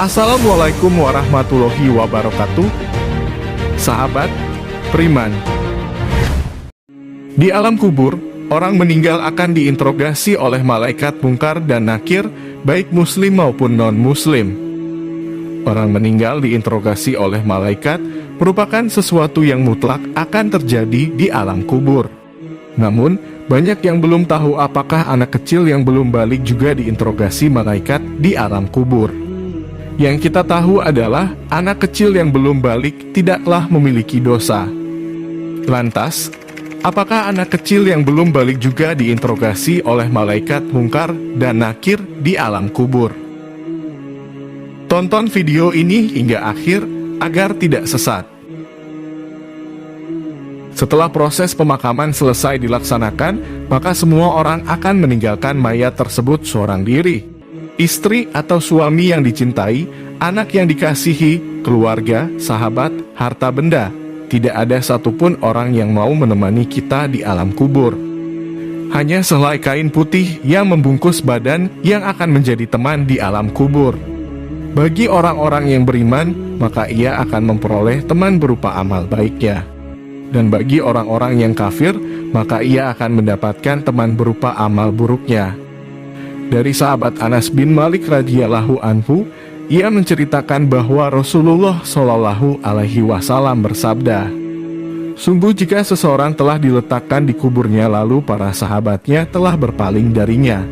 Assalamualaikum warahmatullahi wabarakatuh. Sahabat Beriman, di alam kubur, orang meninggal akan diinterogasi oleh malaikat Munkar dan Nakir, baik muslim maupun non-muslim. Orang meninggal diinterogasi oleh malaikat merupakan sesuatu yang mutlak akan terjadi di alam kubur. Namun, banyak yang belum tahu apakah anak kecil yang belum balik juga diinterogasi malaikat di alam kubur. Yang kita tahu adalah anak kecil yang belum balik tidaklah memiliki dosa. Lantas, apakah anak kecil yang belum balik juga diinterogasi oleh malaikat Munkar dan Nakir di alam kubur? Tonton video ini hingga akhir agar tidak sesat. Setelah proses pemakaman selesai dilaksanakan, maka semua orang akan meninggalkan mayat tersebut seorang diri. Istri atau suami yang dicintai, anak yang dikasihi, keluarga, sahabat, harta benda. Tidak ada satupun orang yang mau menemani kita di alam kubur. Hanya sehelai kain putih yang membungkus badan yang akan menjadi teman di alam kubur. Bagi orang-orang yang beriman, maka ia akan memperoleh teman berupa amal baiknya. Dan bagi orang-orang yang kafir, maka ia akan mendapatkan teman berupa amal buruknya. Dari sahabat Anas bin Malik radhiyallahu anhu, ia menceritakan bahwa Rasulullah Shallallahu alaihi wasallam bersabda, "Sungguh jika seseorang telah diletakkan di kuburnya lalu para sahabatnya telah berpaling darinya,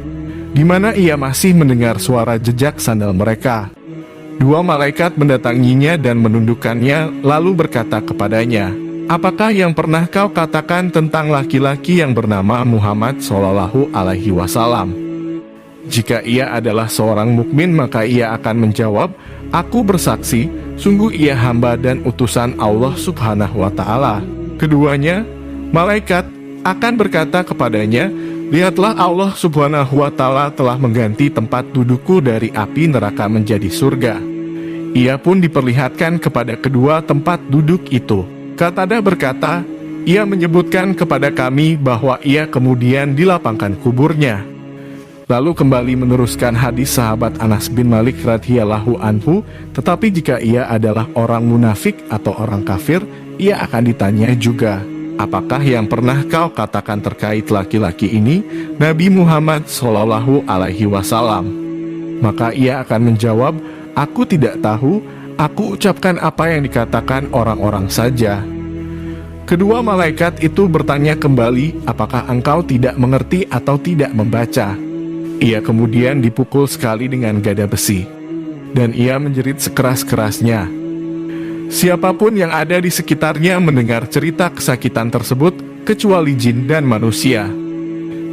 di mana ia masih mendengar suara jejak sandal mereka. Dua malaikat mendatanginya dan menundukkannya lalu berkata kepadanya, 'Apakah yang pernah kau katakan tentang laki-laki yang bernama Muhammad Shallallahu alaihi wasallam?' Jika ia adalah seorang mukmin, maka ia akan menjawab, 'Aku bersaksi, sungguh ia hamba dan utusan Allah subhanahu wa ta'ala.' Keduanya, malaikat akan berkata kepadanya, 'Lihatlah, Allah subhanahu wa ta'ala telah mengganti tempat dudukku dari api neraka menjadi surga.' Ia pun diperlihatkan kepada kedua tempat duduk itu. Qatadah berkata, ia menyebutkan kepada kami bahwa ia kemudian dilapangkan kuburnya. Lalu kembali meneruskan hadis sahabat Anas bin Malik radhiyallahu anhu, tetapi jika ia adalah orang munafik atau orang kafir, ia akan ditanya juga, 'Apakah yang pernah kau katakan terkait laki-laki ini, Nabi Muhammad Shallallahu alaihi wasallam?' Maka ia akan menjawab, 'Aku tidak tahu, aku ucapkan apa yang dikatakan orang-orang saja.' Kedua malaikat itu bertanya kembali, 'Apakah engkau tidak mengerti atau tidak membaca?' Ia kemudian dipukul sekali dengan gada besi, dan ia menjerit sekeras-kerasnya. Siapapun yang ada di sekitarnya mendengar cerita kesakitan tersebut, kecuali jin dan manusia.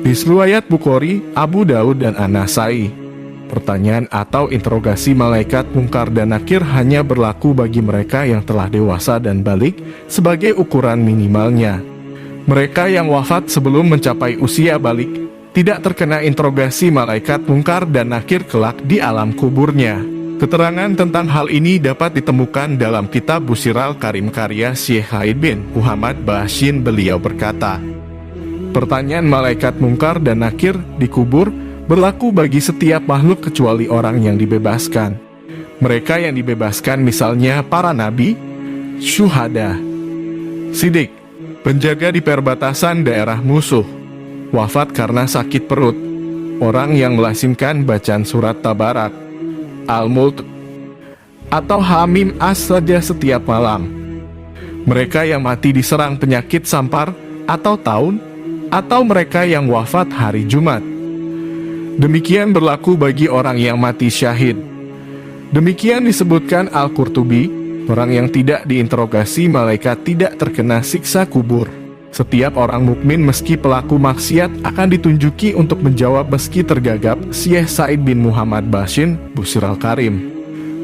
Riwayat Bukhari, Abu Daud, dan An-Nasai. Pertanyaan atau interogasi malaikat Munkar dan Nakir hanya berlaku bagi mereka yang telah dewasa dan balik sebagai ukuran minimalnya. Mereka yang wafat sebelum mencapai usia balik tidak terkena interogasi malaikat Munkar dan Nakir kelak di alam kuburnya. Keterangan tentang hal ini dapat ditemukan dalam kitab Bushiral Karim karya Syekh Haid bin Muhammad Bashin. Beliau berkata, pertanyaan malaikat Munkar dan Nakir di kubur berlaku bagi setiap makhluk kecuali orang yang dibebaskan. Mereka yang dibebaskan misalnya para nabi, syuhada, sidik, penjaga di perbatasan daerah musuh, wafat karena sakit perut, orang yang melasimkan bacaan surat Tabarak, Al-Mulk, atau Hamim As saja setiap malam. Mereka yang mati diserang penyakit sampar atau taun, atau mereka yang wafat hari Jumat. Demikian berlaku bagi orang yang mati syahid. Demikian disebutkan Al-Qurtubi, orang yang tidak diinterogasi malaikat tidak terkena siksa kubur. Setiap orang mukmin meski pelaku maksiat akan ditunjuki untuk menjawab meski tergagap. Syekh Said bin Muhammad Bashin, Bushiral Karim.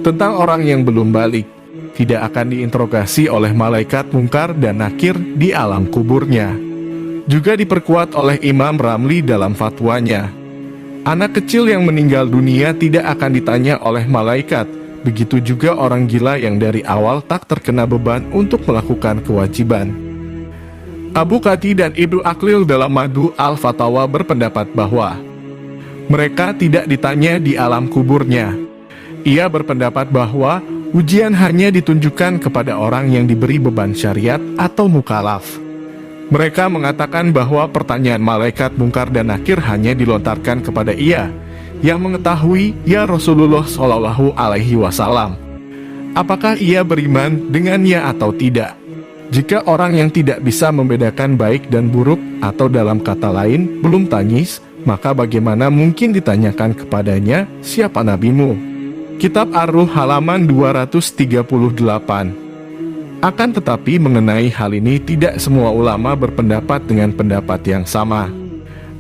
Tentang orang yang belum balik, tidak akan diinterogasi oleh malaikat Munkar dan Nakir di alam kuburnya. Juga diperkuat oleh Imam Ramli dalam fatwanya. Anak kecil yang meninggal dunia tidak akan ditanya oleh malaikat. Begitu juga orang gila yang dari awal tak terkena beban untuk melakukan kewajiban. Abu Qati dan Ibnu Aqil dalam Madu Al-Fatawa berpendapat bahwa mereka tidak ditanya di alam kuburnya. Ia berpendapat bahwa ujian hanya ditunjukkan kepada orang yang diberi beban syariat atau mukalaf. Mereka mengatakan bahwa pertanyaan malaikat mungkar dan nakir hanya dilontarkan kepada ia, yang mengetahui, ya Rasulullah Shallallahu Alaihi Wasallam. Apakah ia beriman dengannya atau tidak? Jika orang yang tidak bisa membedakan baik dan buruk, atau dalam kata lain, belum tanyis, maka bagaimana mungkin ditanyakan kepadanya, siapa nabimu? Kitab Ar-Ruh halaman 238. Akan tetapi mengenai hal ini tidak semua ulama berpendapat dengan pendapat yang sama.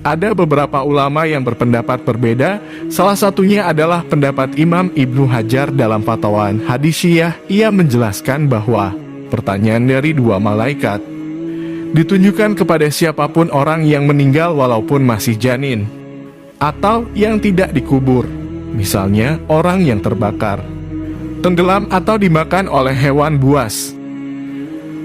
Ada beberapa ulama yang berpendapat berbeda, salah satunya adalah pendapat Imam Ibnu Hajar dalam Fathawaan Hadisiyah. Ia menjelaskan bahwa pertanyaan dari dua malaikat ditunjukkan kepada siapapun orang yang meninggal walaupun masih janin, atau yang tidak dikubur, misalnya orang yang terbakar, tenggelam atau dimakan oleh hewan buas.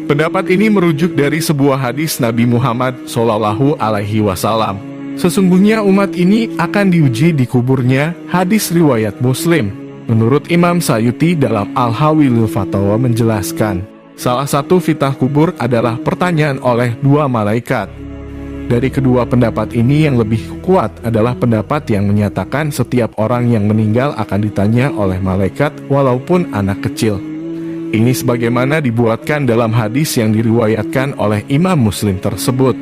Pendapat ini merujuk dari sebuah hadis Nabi Muhammad Shallallahu Alaihi Wasallam. Sesungguhnya umat ini akan diuji di kuburnya, hadis riwayat Muslim. Menurut Imam Sayuti dalam Al-Hawilul Fatawa menjelaskan, salah satu fitnah kubur adalah pertanyaan oleh dua malaikat. Dari kedua pendapat ini yang lebih kuat adalah pendapat yang menyatakan setiap orang yang meninggal akan ditanya oleh malaikat walaupun anak kecil. Ini sebagaimana dibuatkan dalam hadis yang diriwayatkan oleh Imam Muslim tersebut.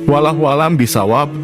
Wallahu a'lam bishawab.